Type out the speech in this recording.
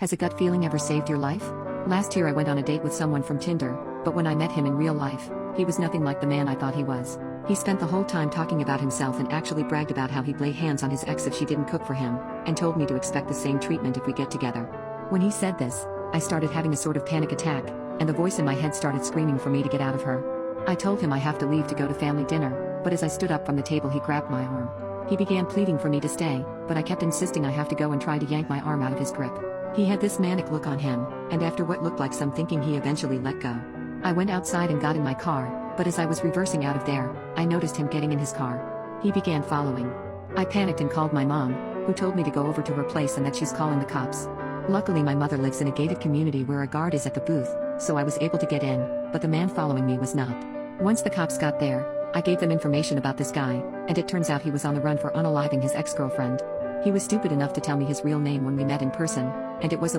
Has a gut feeling ever saved your life? Last year I went on a date with someone from Tinder, but when I met him in real life, he was nothing like the man I thought he was. He spent the whole time talking about himself and actually bragged about how he'd lay hands on his ex if she didn't cook for him, and told me to expect the same treatment if we get together. When he said this, I started having a sort of panic attack, and the voice in my head started screaming for me to get out of her. I told him I have to leave to go to family dinner, but as I stood up from the table he grabbed my arm. He began pleading for me to stay, but I kept insisting I have to go and tried to yank my arm out of his grip. He had this manic look on him, and after what looked like some thinking he eventually let go. I went outside and got in my car, but as I was reversing out of there, I noticed him getting in his car. He began following. I panicked and called my mom, who told me to go over to her place and that she's calling the cops. Luckily my mother lives in a gated community where a guard is at the booth, so I was able to get in, but the man following me was not. Once the cops got there, I gave them information about this guy, and it turns out he was on the run for unaliving his ex-girlfriend. He was stupid enough to tell me his real name when we met in person, and it was a